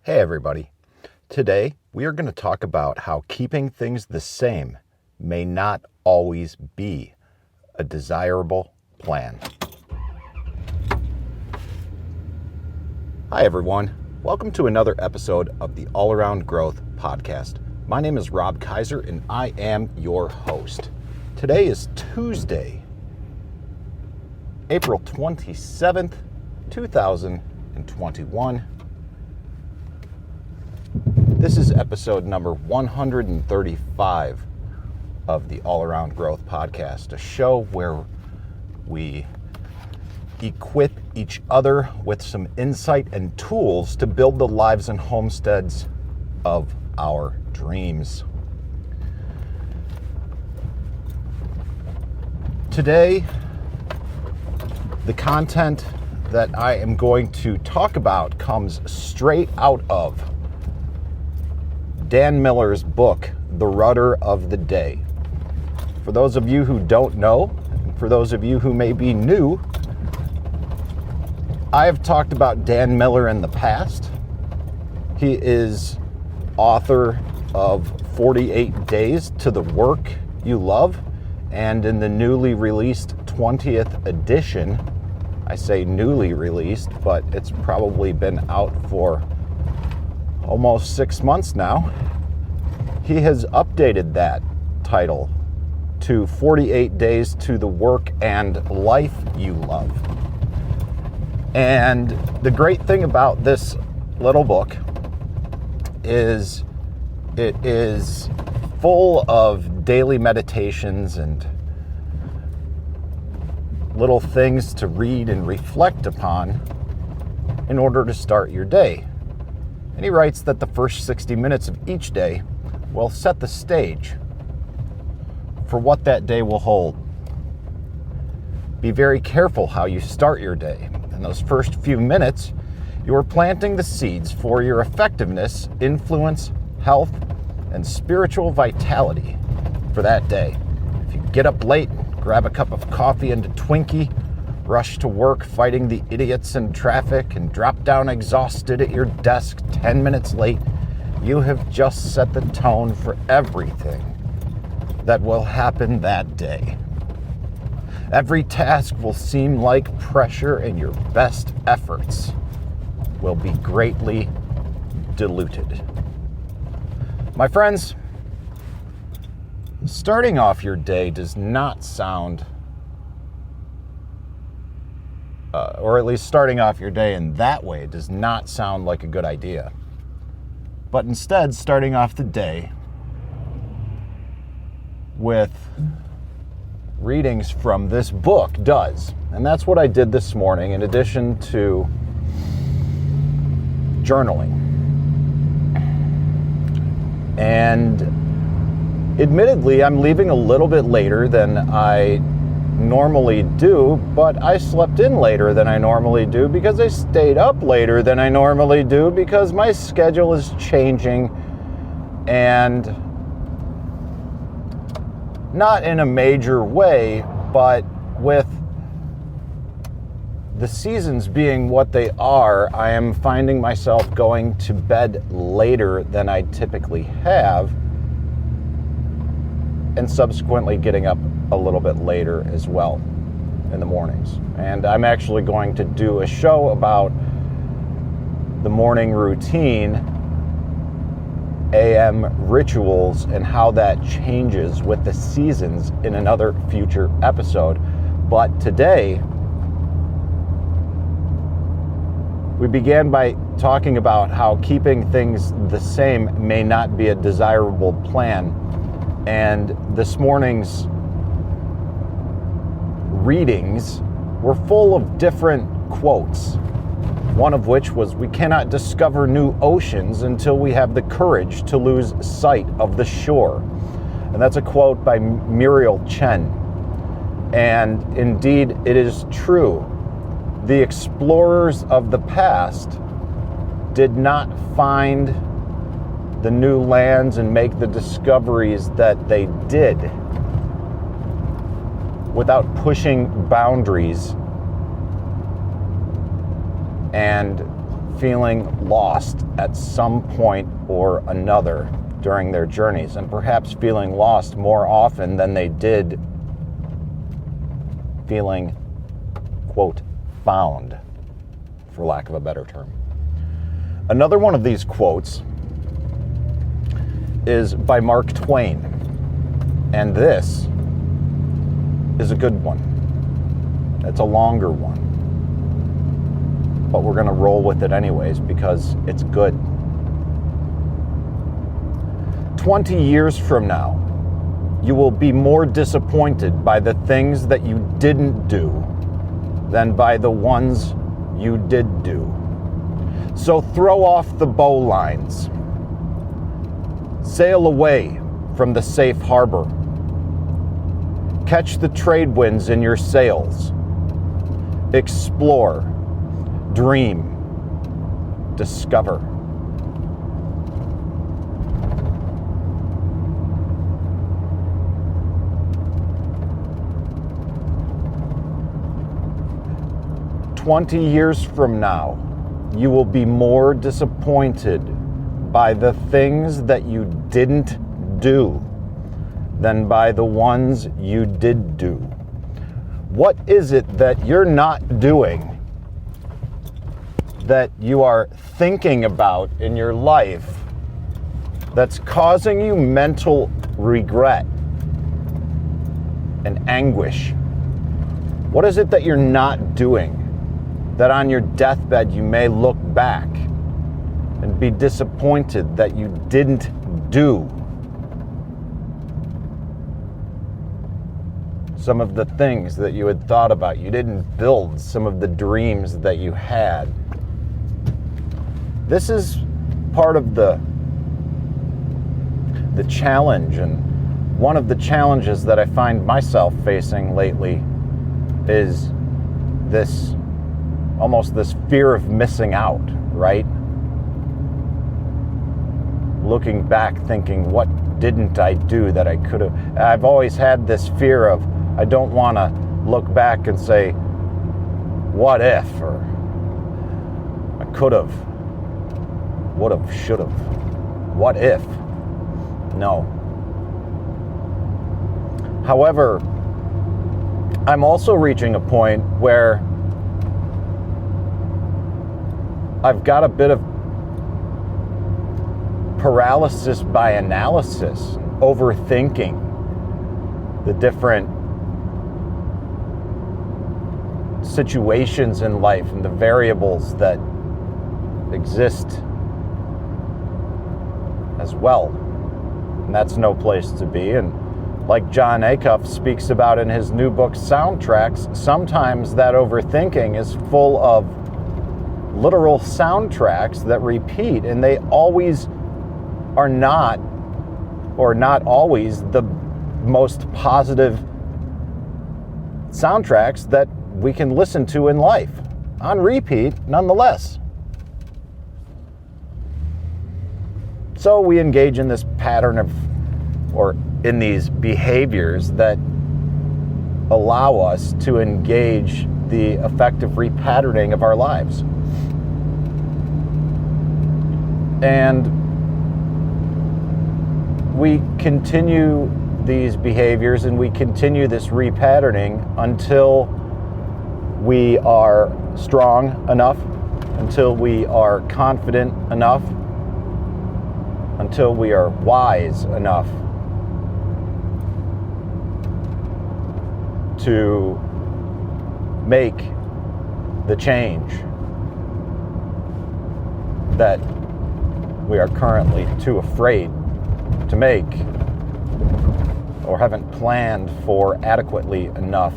Hey everybody. Today we are going to talk about how keeping things the same may not always be a desirable plan. Hi everyone. Welcome to another episode of the All Around Growth Podcast. My name is Rob Kaiser and I am your host. Today is Tuesday, April 27th, 2021. This is episode number 135 of the All Around Growth Podcast, a show where we equip each other with some insight and tools to build the lives and homesteads of our dreams. Today, the content that I am going to talk about comes straight out of Dan Miller's book, The Rudder of the Day. For those of you who don't know, and for those of you who may be new, I have talked about Dan Miller in the past. He is author of 48 Days to the Work You Love, and in the newly released 20th edition, I say newly released, but it's probably been out for almost 6 months now, he has updated that title to 48 Days to the Work and Life You Love. And the great thing about this little book is it is full of daily meditations and little things to read and reflect upon in order to start your day. And he writes that the first 60 minutes of each day will set the stage for what that day will hold. Be very careful how you start your day. In those first few minutes, you are planting the seeds for your effectiveness, influence, health, and spiritual vitality for that day. If you get up late, grab a cup of coffee and a Twinkie, rush to work fighting the idiots in traffic, and drop down exhausted at your desk 10 minutes late, you have just set the tone for everything that will happen that day. Every task will seem like pressure, and your best efforts will be greatly diluted. My friends, starting off your day does not sound or at least starting off your day in that way does not sound like a good idea. But instead, starting off the day with readings from this book does. And that's what I did this morning in addition to journaling. And admittedly, I'm leaving a little bit later than I normally do, but I slept in later than I normally do because I stayed up later than I normally do because my schedule is changing, and not in a major way, but with the seasons being what they are, I am finding myself going to bed later than I typically have, and subsequently getting up a little bit later as well in the mornings. And I'm actually going to do a show about the morning routine, AM rituals, and how that changes with the seasons in another future episode. But today, we began by talking about how keeping things the same may not be a desirable plan. And this morning's readings were full of different quotes. One of which was, "We cannot discover new oceans until we have the courage to lose sight of the shore." And that's a quote by Muriel Chen. And indeed, it is true. The explorers of the past did not find the new lands and make the discoveries that they did without pushing boundaries and feeling lost at some point or another during their journeys, and perhaps feeling lost more often than they did feeling, quote, found, for lack of a better term. Another one of these quotes is by Mark Twain, and this is a good one. It's a longer one, but we're going to roll with it anyways because it's good. 20 years from now, you will be more disappointed by the things that you didn't do than by the ones you did do. So throw off the bowlines. Sail away from the safe harbor. Catch the trade winds in your sails. Explore, dream, discover. "20 years from now, you will be more disappointed by the things that you didn't do than by the ones you did do." What is it that you're not doing, that you are thinking about in your life, that's causing you mental regret and anguish? What is it that you're not doing, that on your deathbed you may look back and be disappointed that you didn't do? Some of the things that you had thought about, you didn't build some of the dreams that you had. This is part of the challenge, and one of the challenges that I find myself facing lately is this fear of missing out, right? Looking back thinking, what didn't I do that I could have? I've always had this fear of, I don't want to look back and say, what if, or I could have, would have, should have. What if? No. However, I'm also reaching a point where I've got a bit of paralysis by analysis, overthinking the different situations in life and the variables that exist as well. And that's no place to be. And like John Acuff speaks about in his new book, Soundtracks, sometimes that overthinking is full of literal soundtracks that repeat, and they always are not, or not always, the most positive soundtracks that we can listen to in life, on repeat nonetheless. So we engage in this pattern of, or in these behaviors that allow us to engage the effective repatterning of our lives. And we continue these behaviors and we continue this repatterning until we are strong enough, until we are confident enough, until we are wise enough to make the change that we are currently too afraid to make, or haven't planned for adequately enough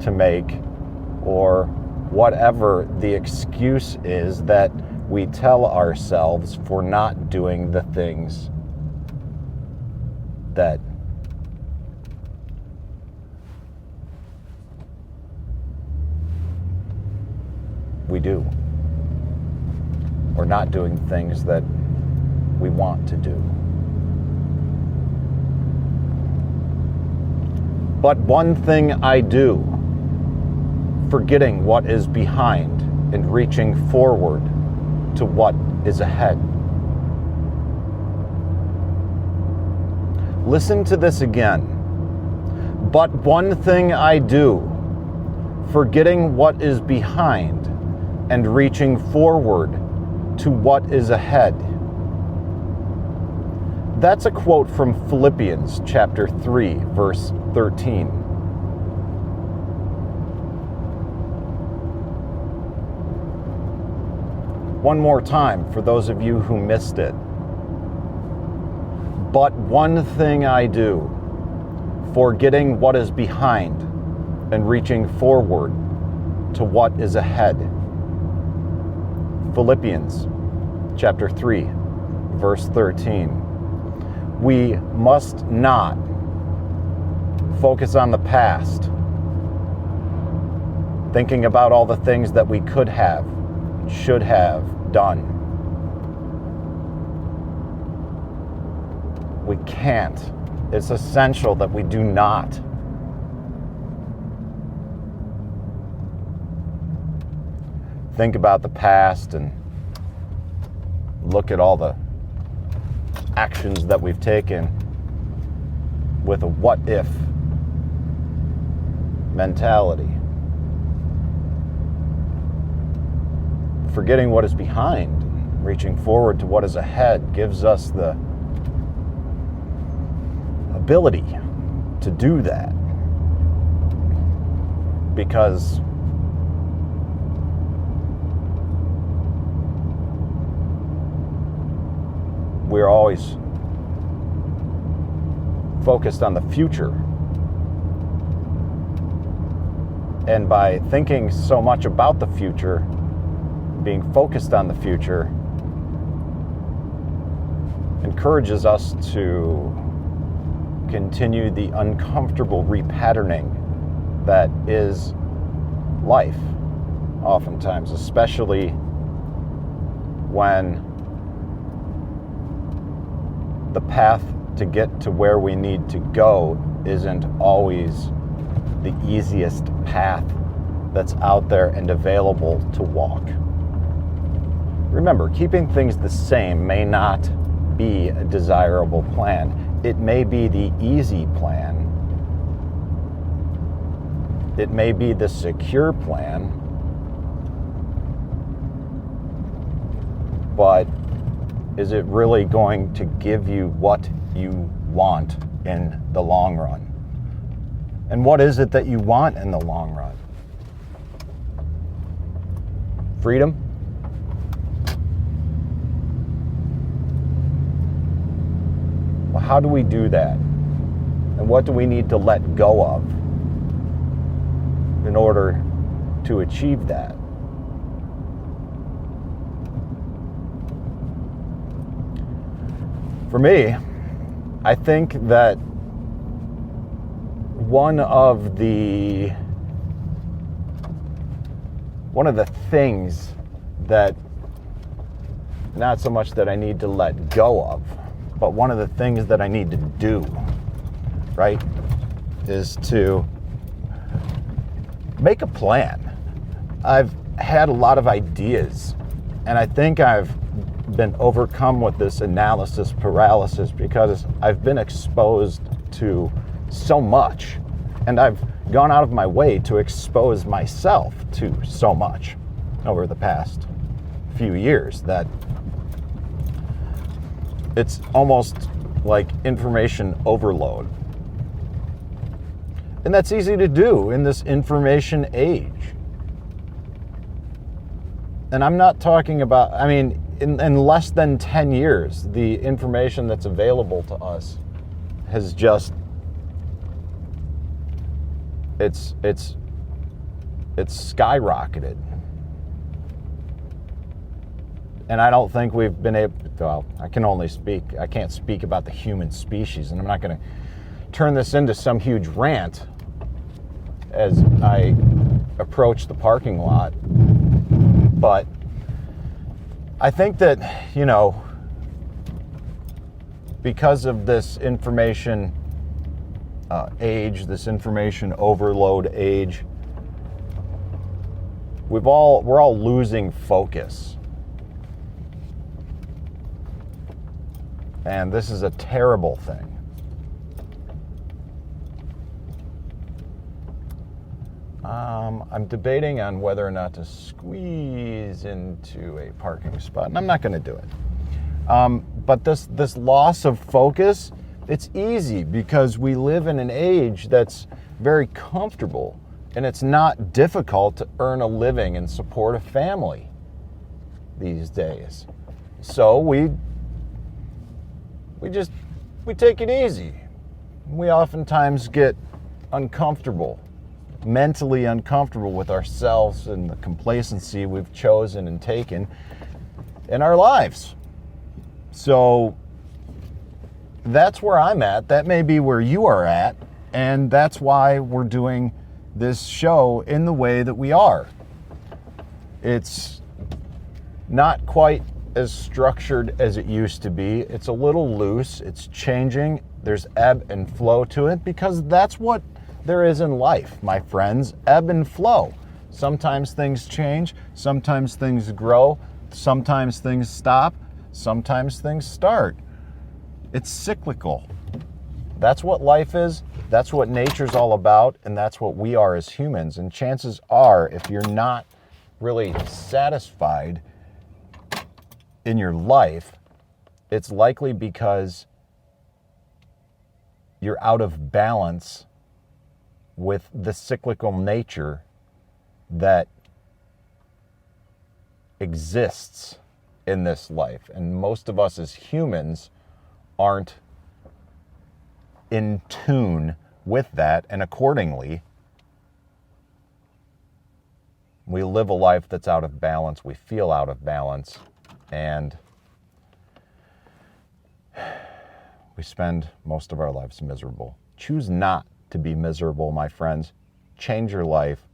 to make, or whatever the excuse is that we tell ourselves for not doing the things that we do, or not doing things that we want to do. But one thing I do, forgetting what is behind and reaching forward to what is ahead. Listen to this again. But one thing I do, forgetting what is behind and reaching forward to what is ahead. That's a quote from Philippians chapter 3, verse 13. One more time for those of you who missed it. But one thing I do, forgetting what is behind and reaching forward to what is ahead. Philippians chapter 3, verse 13. We must not focus on the past, thinking about all the things that we could have, should have done. We can't. It's essential that we do not. Think about the past and look at all the actions that we've taken with a what if mentality. Forgetting what is behind, reaching forward to what is ahead gives us the ability to do that, because we're always focused on the future. And by thinking so much about the future, being focused on the future, encourages us to continue the uncomfortable repatterning that is life, oftentimes, especially when the path to get to where we need to go isn't always the easiest path that's out there and available to walk. Remember, keeping things the same may not be a desirable plan. It may be the easy plan. It may be the secure plan. But is it really going to give you what you want in the long run? And what is it that you want in the long run? Freedom? Well, how do we do that? And what do we need to let go of in order to achieve that? For me, I think that one of the things that, not so much that I need to let go of, but one of the things that I need to do, right, is to make a plan. I've had a lot of ideas, and I think I've been overcome with this analysis paralysis because I've been exposed to so much, and I've gone out of my way to expose myself to so much over the past few years that it's almost like information overload. And that's easy to do in this information age. And I'm not talking about, I mean, in less than 10 years, the information that's available to us has just, it's skyrocketed. And I don't think we've been able, well, I can't speak about the human species, and I'm not going to turn this into some huge rant as I approach the parking lot. But I think that, because of this information age, this information overload age, we're all losing focus. And this is a terrible thing. I'm debating on whether or not to squeeze into a parking spot, and I'm not going to do it. But this loss of focus, it's easy because we live in an age that's very comfortable, and it's not difficult to earn a living and support a family these days. So we take it easy. We oftentimes get uncomfortable, mentally uncomfortable with ourselves and the complacency we've chosen and taken in our lives. So that's where I'm at. That may be where you are at. And that's why we're doing this show in the way that we are. It's not quite as structured as it used to be. It's a little loose. It's changing. There's ebb and flow to it because that's what there is in life, my friends. Ebb and flow. Sometimes things change. Sometimes things grow. Sometimes things stop. Sometimes things start. It's cyclical. That's what life is. That's what nature's all about. And that's what we are as humans. And chances are, if you're not really satisfied in your life, it's likely because you're out of balance with the cyclical nature that exists in this life. And most of us as humans aren't in tune with that, and accordingly, we live a life that's out of balance. We feel out of balance, and we spend most of our lives miserable. Choose not to be miserable, my friends. Change your life.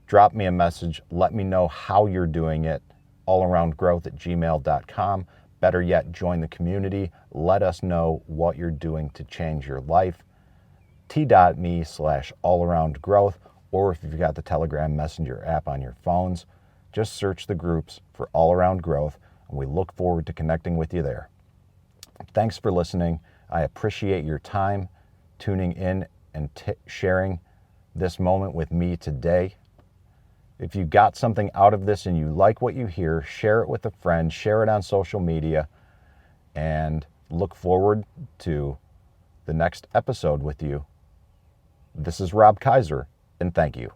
Drop me a message. Let me know how you're doing it. allaroundgrowth@gmail.com. Better yet, join the community. Let us know what you're doing to change your life. t.me/allaroundgrowth, or if you've got the Telegram Messenger app on your phones, just search the groups for All Around Growth, and we look forward to connecting with you there. Thanks for listening. I appreciate your time tuning in and sharing this moment with me today. If you got something out of this and you like what you hear, share it with a friend, share it on social media, and look forward to the next episode with you. This is Rob Kaiser, and thank you.